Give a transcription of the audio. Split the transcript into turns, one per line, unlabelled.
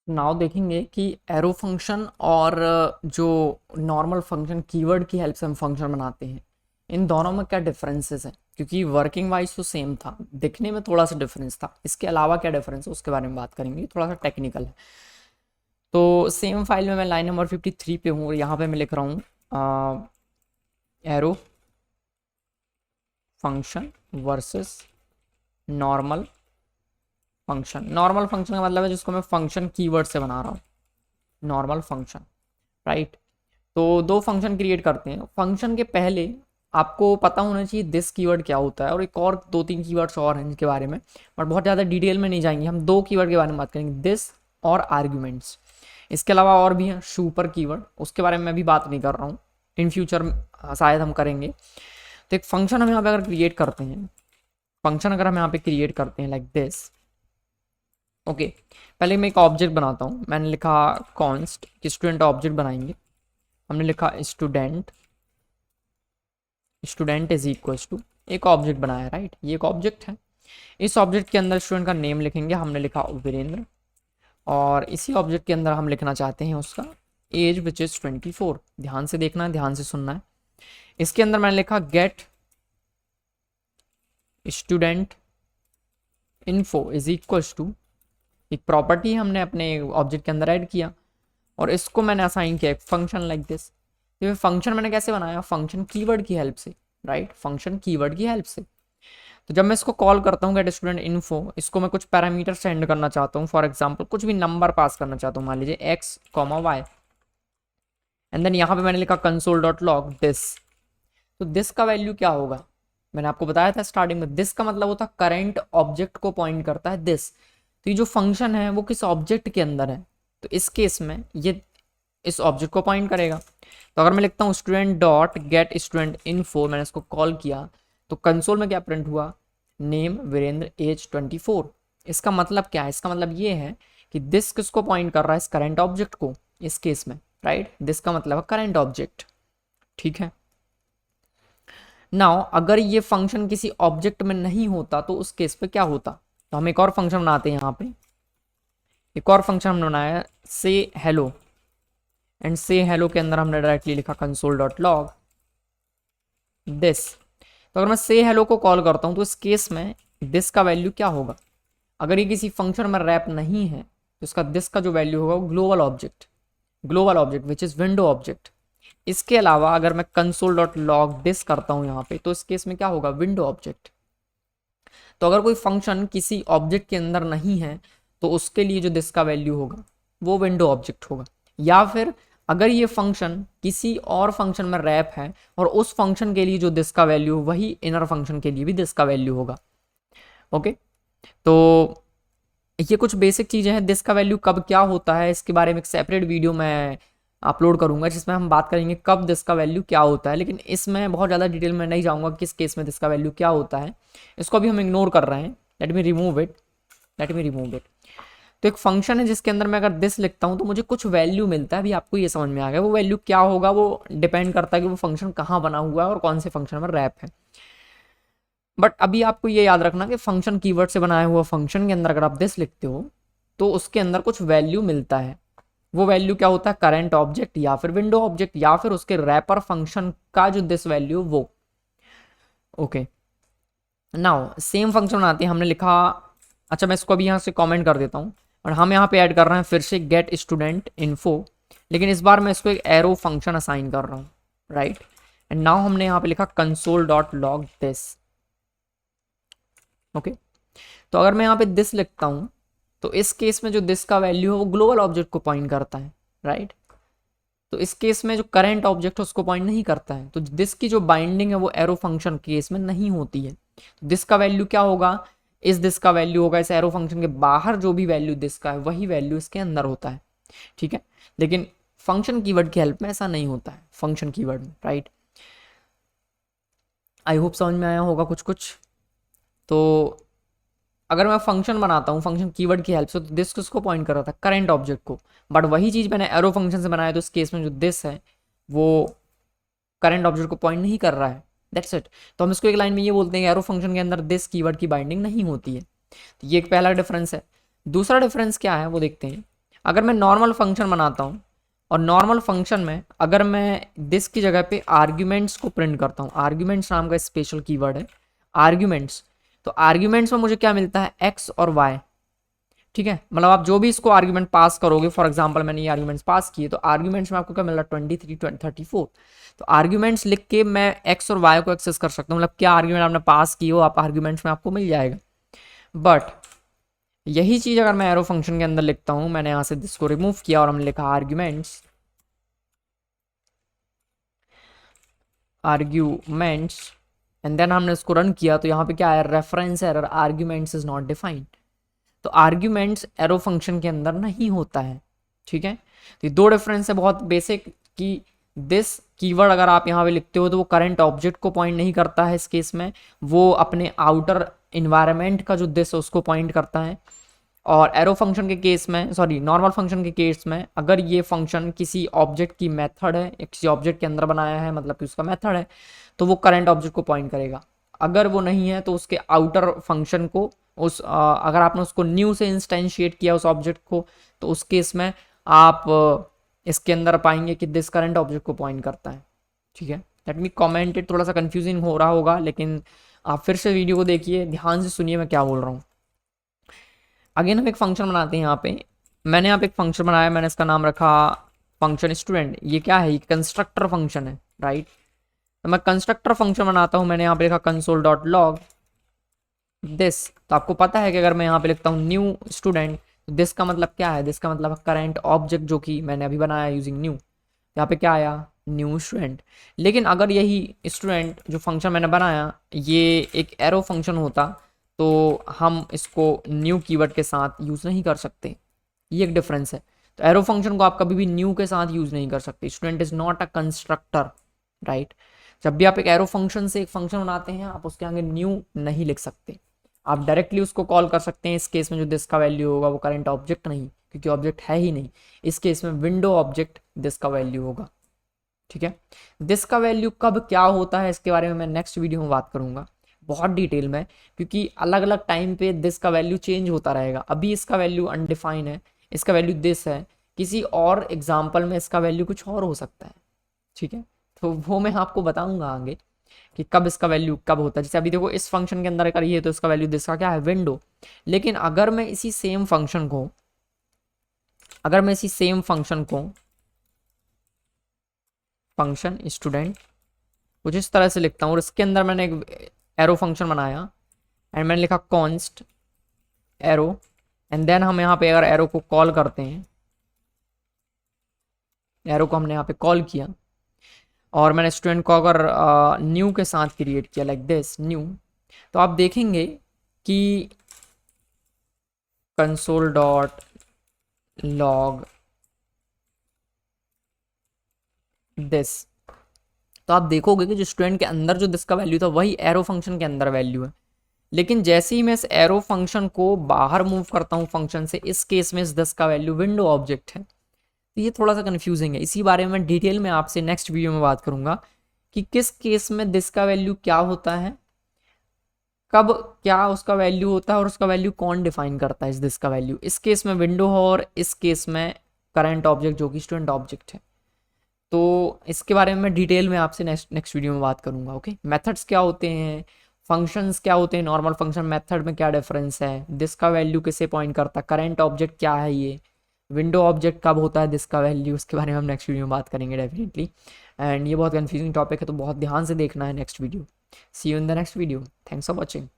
Now देखेंगे कि arrow function और जो नॉर्मल फंक्शन कीवर्ड की हेल्प से हम फंक्शन बनाते हैं, इन दोनों में क्या डिफरेंसेस हैं। क्योंकि वर्किंग वाइज तो सेम था, दिखने में थोड़ा सा डिफरेंस था, इसके अलावा क्या डिफरेंस है उसके बारे में बात करेंगे, थोड़ा सा टेक्निकल है। तो सेम फाइल में मैं लाइन नंबर 53 पे हूँ और यहाँ पे मैं लिख रहा हूँ arrow function versus normal function. Normal function का मतलब है जिसको मैं फंक्शन कीवर्ड से बना रहा हूँ, नॉर्मल फंक्शन, राइट। तो दो फंक्शन क्रिएट करते हैं। फंक्शन के पहले आपको पता होना चाहिए दिस कीवर्ड क्या होता है, और एक और दो तीन कीवर्ड्स और हैं इनके बारे में, बट बहुत ज़्यादा डिटेल में नहीं जाएंगे। हम दो कीवर्ड के बारे में बात करेंगे, दिस और आर्ग्यूमेंट्स। इसके अलावा और भी हैं सुपर कीवर्ड, उसके बारे में मैं भी बात नहीं कर रहा हूँ, इन फ्यूचर शायद हम करेंगे। तो एक फंक्शन हम यहाँ पे अगर क्रिएट करते हैं, फंक्शन अगर हम यहाँ पे क्रिएट करते हैं लाइक दिस, ओके। पहले मैं एक ऑब्जेक्ट बनाता हूँ। मैंने लिखा कॉन्स्ट, स्टूडेंट ऑब्जेक्ट बनाएंगे। हमने लिखा student, student is equal to, एक ऑब्जेक्ट बनाया, राइट। ये एक ऑब्जेक्ट है। इस ऑब्जेक्ट के अंदर स्टूडेंट का नेम लिखेंगे, हमने लिखा वीरेंद्र। और इसी ऑब्जेक्ट के अंदर हम लिखना चाहते हैं उसका एज विच इज 24। ध्यान से देखना है, ध्यान से सुनना है। इसके अंदर मैंने लिखा get student info is equal to, एक प्रॉपर्टी हमने अपने ऑब्जेक्ट के अंदर ऐड किया, और इसको मैंने असाइन किया एक फंक्शन लाइक दिस। ये फंक्शन मैंने कैसे बनाया, फंक्शन कीवर्ड की हेल्प से, राइट, फंक्शन कीवर्ड की हेल्प से। तो जब मैं इसको कॉल करता हूँ गेट स्टूडेंट इन्फो, इसको मैं कुछ पैरामीटर सेंड करना चाहता हूँ, फॉर एग्जांपल कुछ भी नंबर पास करना चाहता हूँ, मान लीजिए X comma Y, and then यहाँ पे मैंने लिखा कंसोल डॉट लॉग दिस। तो दिस का वैल्यू क्या होगा, मैंने आपको बताया था स्टार्टिंग में, दिस का मतलब होता है करेंट ऑब्जेक्ट को पॉइंट करता है दिस। तो ये जो फंक्शन है वो किस ऑब्जेक्ट के अंदर है, तो इस केस में ये इस ऑब्जेक्ट को पॉइंट करेगा। तो अगर मैं लिखता हूँ student dot gate student info, मैंने इसको कॉल किया, तो कंसोल में क्या प्रिंट हुआ, नेम वीरेंद्र एज 24। इसका मतलब क्या है, इसका मतलब ये है कि दिस किसको पॉइंट कर रहा है, इस करेंट ऑब्जेक्ट को, इस केस में, राइट। दिस का मतलब है करेंट ऑब्जेक्ट, ठीक है। नाउ अगर ये फंक्शन किसी ऑब्जेक्ट में नहीं होता तो उस केस पे क्या होता, तो हम एक और फंक्शन बनाते हैं यहाँ पे। एक और फंक्शन हमने बनाया से हेलो, एंड से हेलो के अंदर हमने डायरेक्टली लिखा कंसोल डॉट लॉग दिस। तो अगर मैं से हेलो को कॉल करता हूँ तो इस केस में दिस का वैल्यू क्या होगा, अगर ये किसी फंक्शन में रैप नहीं है तो इसका दिस का जो वैल्यू होगा वो global object, global object which is window object. इसके अलावा अगर मैं कंसोल डॉट लॉग दिस करता हूँ यहाँ पे, तो इस केस में क्या होगा, विंडो ऑब्जेक्ट। तो अगर कोई फंक्शन किसी ऑब्जेक्ट के अंदर नहीं है तो उसके लिए जो दिस का वैल्यू होगा वो विंडो ऑब्जेक्ट होगा। या फिर अगर ये फंक्शन किसी और फंक्शन में रैप है और उस फंक्शन के लिए जो दिस का वैल्यू वही इनर फंक्शन के लिए भी दिस का वैल्यू होगा, ओके। तो ये कुछ बेसिक चीज़ें हैं। दिस का वैल्यू कब क्या होता है इसके बारे में एक सेपरेट वीडियो मैं अपलोड करूंगा जिसमें हम बात करेंगे कब दिस का वैल्यू क्या होता है, लेकिन इसमें बहुत ज़्यादा डिटेल में नहीं जाऊंगा किस केस में दिस का वैल्यू क्या होता है। इसको अभी हम इग्नोर कर रहे हैं, let me remove it, let me remove it. तो एक फंक्शन है जिसके अंदर मैं अगर दिस लिखता हूँ तो मुझे कुछ वैल्यू मिलता है, अभी आपको ये समझ में आ गया। वो वैल्यू क्या होगा वो डिपेंड करता है कि वो फंक्शन कहाँ बना हुआ है और कौन से फंक्शन में रैप है। बट अभी आपको ये याद रखना कि फंक्शन कीवर्ड से बनाया हुआ फंक्शन के अंदर अगर आप दिस लिखते हो तो उसके अंदर कुछ वैल्यू मिलता है। वो वैल्यू क्या होता है, करंट ऑब्जेक्ट या फिर विंडो ऑब्जेक्ट या फिर उसके रैपर फंक्शन का जो दिस वैल्यू वो, ओके। नाउ सेम फंक्शन बनाते हैं, हमने लिखा, अच्छा मैं इसको अभी यहाँ से कमेंट कर देता हूँ, और हम यहाँ पे ऐड कर रहे हैं फिर से गेट स्टूडेंट इन्फो, लेकिन इस बार मैं इसको एक एरो फंक्शन असाइन कर रहा हूँ, राइट। एंड नाउ हमने यहाँ पे लिखा console dot log this, okay. तो अगर मैं यहाँ पे दिस लिखता हूँ तो इस केस में जो दिस का वैल्यू है वो ग्लोबल ऑब्जेक्ट को पॉइंट करता है, राइट। तो इस केस में जो करंट ऑब्जेक्ट है उसको पॉइंट नहीं करता है, तो दिस की जो बाइंडिंग है वो एरो फंक्शन केस में नहीं होती है। तो दिस का वैल्यू क्या होगा, इस दिस का वैल्यू होगा इस एरो फंक्शन के बाहर जो भी वैल्यू दिस का है वही वैल्यू इसके अंदर होता है, ठीक है। लेकिन फंक्शन कीवर्ड की हेल्प में ऐसा नहीं होता है, फंक्शन कीवर्ड में, राइट। आई होप समझ में आया होगा कुछ कुछ। तो अगर मैं फंक्शन बनाता हूँ फंक्शन कीवर्ड की हेल्प से, तो दिस किसको पॉइंट कर रहा था, करंट ऑब्जेक्ट को। बट वही चीज़ मैंने एरो फंक्शन से बनाया तो इस केस में जो दिस है वो करंट ऑब्जेक्ट को पॉइंट नहीं कर रहा है, दैट्स इट। तो हम इसको एक लाइन में ये बोलते हैं एरो फंक्शन के अंदर दिस कीवर्ड की बाइंडिंग नहीं होती है। तो ये एक पहला डिफरेंस है। दूसरा डिफरेंस क्या है वो देखते हैं। अगर मैं नॉर्मल फंक्शन बनाता हूँ और नॉर्मल फंक्शन में अगर मैं दिस की जगह पे आर्ग्यूमेंट्स को प्रिंट करता हूँ, आर्ग्यूमेंट्स नाम का स्पेशल कीवर्ड है आर्ग्यूमेंट्स, तो आर्ग्यूमेंट्स में मुझे क्या मिलता है एक्स और वाई, ठीक है। मतलब आप जो भी इसको आर्ग्यूमेंट पास करोगे, फॉर एग्जांपल मैंने ये आर्ग्यूमेंट्स पास किए तो आर्ग्यूमेंट्स में आपको क्या मिल रहा है 23 34, तो आर्ग्यूमेंट्स लिख के मैं एक्स और वाई को एक्सेस कर सकता हूँ, मतलब क्या आर्ग्यूमेंट आपने पास की हो आप आर्ग्यूमेंट्स में आपको मिल जाएगा। बट यही चीज अगर मैं एरो फंक्शन के अंदर लिखता हूं, मैंने यहां से इसको रिमूव किया और हमने लिखा आर्ग्यूमेंट्स, आर्ग्यूमेंट्स एंड देन हमने इसको रन किया तो यहाँ पे क्या है, reference error, arguments is not defined. तो आर्ग्यूमेंट्स एरो फंक्शन के अंदर नहीं होता है, ठीक है। तो ये दो डिफरेंस है बहुत बेसिक, कि दिस कीवर्ड अगर आप यहाँ पे लिखते हो तो वो करंट ऑब्जेक्ट को पॉइंट नहीं करता है इस केस में, वो अपने आउटर इन्वायरमेंट का जो दिस है उसको पॉइंट करता है। और एरो फंक्शन के केस में, सॉरी नॉर्मल फंक्शन के केस में, अगर ये फंक्शन किसी ऑब्जेक्ट की मेथड है, किसी ऑब्जेक्ट के अंदर बनाया है मतलब कि उसका मेथड है, तो वो करंट ऑब्जेक्ट को पॉइंट करेगा। अगर वो नहीं है तो उसके आउटर फंक्शन को अगर आपने उसको न्यू से इंस्टेंशिएट किया उस ऑब्जेक्ट को, तो उस केस में आप इसके अंदर पाएंगे कि दिस करंट ऑब्जेक्ट को पॉइंट करता है, ठीक है। लेट मी कमेंटेड, थोड़ा सा कंफ्यूजिंग हो रहा होगा लेकिन आप फिर से वीडियो को देखिए, ध्यान से सुनिए मैं क्या बोल रहा हूँ। अगेन हम एक फंक्शन बनाते हैं यहाँ पे, मैंने यहाँ पे एक फंक्शन बनाया, मैंने इसका नाम रखा फंक्शन स्टूडेंट। ये क्या है, ये कंस्ट्रक्टर फंक्शन है, राइट। तो मैं कंस्ट्रक्टर फंक्शन बनाता हूँ, मैंने यहाँ पे लिखा कंसोल डॉट लॉग दिस। तो आपको पता है कि अगर मैं यहाँ पे लिखता हूँ न्यू स्टूडेंट, तो दिस का मतलब क्या है, दिस का मतलब करंट ऑब्जेक्ट जो कि मैंने अभी बनाया यूजिंग न्यू, यहाँ पे क्या आया, न्यू स्टूडेंट। लेकिन अगर यही स्टूडेंट जो फंक्शन मैंने बनाया ये एक एरो फंक्शन होता तो हम इसको न्यू कीवर्ड के साथ यूज़ नहीं कर सकते, ये एक डिफरेंस है। तो एरो फंक्शन को आप कभी भी न्यू के साथ यूज़ नहीं कर सकते, student is not a constructor, right. जब भी आप एक एरो फंक्शन से एक फंक्शन बनाते हैं आप उसके आगे न्यू नहीं लिख सकते, आप डायरेक्टली उसको कॉल कर सकते हैं। इस केस में जो दिस का वैल्यू होगा वो करंट ऑब्जेक्ट नहीं, क्योंकि ऑब्जेक्ट है ही नहीं, इस केस में विंडो ऑब्जेक्ट दिस का वैल्यू होगा, ठीक है। दिस का वैल्यू कब क्या होता है इसके बारे में मैं नेक्स्ट वीडियो में बात करूंगा बहुत डिटेल में, क्योंकि अलग अलग टाइम पे दिस का वैल्यू चेंज होता रहेगा। अभी इसका वैल्यू अनडिफाइन है, इसका वैल्यू दिस है, किसी और एग्जाम्पल में इसका वैल्यू कुछ और हो सकता है, ठीक है। तो वो मैं आपको बताऊंगा आगे कि कब इसका वैल्यू कब होता है। जैसे अभी देखो इस फंक्शन के अंदर अगर ये तो इसका वैल्यू दिस का क्या है, विंडो। लेकिन अगर मैं इसी सेम फंक्शन को फंक्शन स्टूडेंट कुछ इस तरह से लिखता हूँ और इसके अंदर मैंने एक एरो फंक्शन बनाया एंड मैंने लिखा कॉन्स्ट एरो, एंड देन हम यहाँ पे अगर एरो को कॉल करते हैं, एरो को हमने यहाँ पे कॉल किया और मैंने स्टूडेंट को अगर न्यू के साथ क्रिएट किया लाइक दिस न्यू, तो आप देखेंगे कि कंसोल डॉट लॉग दिस, तो आप देखोगे कि जो स्टूडेंट के अंदर जो दिस का वैल्यू था वही एरो फंक्शन के अंदर वैल्यू है। लेकिन जैसे ही मैं इस एरो फंक्शन को बाहर मूव करता हूँ फंक्शन से, इस केस में इस दिस का वैल्यू विंडो ऑब्जेक्ट है। तो ये थोड़ा सा कंफ्यूजिंग है, इसी बारे में मैं डिटेल में आपसे नेक्स्ट वीडियो में बात करूंगा कि किस केस में दिस का वैल्यू क्या होता है, कब क्या उसका वैल्यू होता है और उसका वैल्यू कौन डिफाइन करता है इस दिस का वैल्यू। इस केस में विंडो हो और इस केस में करंट ऑब्जेक्ट जो कि स्टूडेंट ऑब्जेक्ट है। तो इसके बारे में मैं डिटेल में आपसे नेक्स्ट वीडियो में बात करूंगा, ओके। मेथड्स क्या होते हैं, फंक्शंस क्या होते हैं, नॉर्मल फंक्शन मेथड में क्या डिफरेंस है, दिस का वैल्यू किसे पॉइंट करता है, करंट ऑब्जेक्ट क्या है, ये विंडो ऑब्जेक्ट कब होता है दिस का वैल्यू, उसके बारे में हम नेक्स्ट वीडियो में बात करेंगे डेफिनेटली। एंड ये बहुत कंफ्यूजिंग टॉपिक है तो बहुत ध्यान से देखना है next video. See you in the next video, thanks for watching.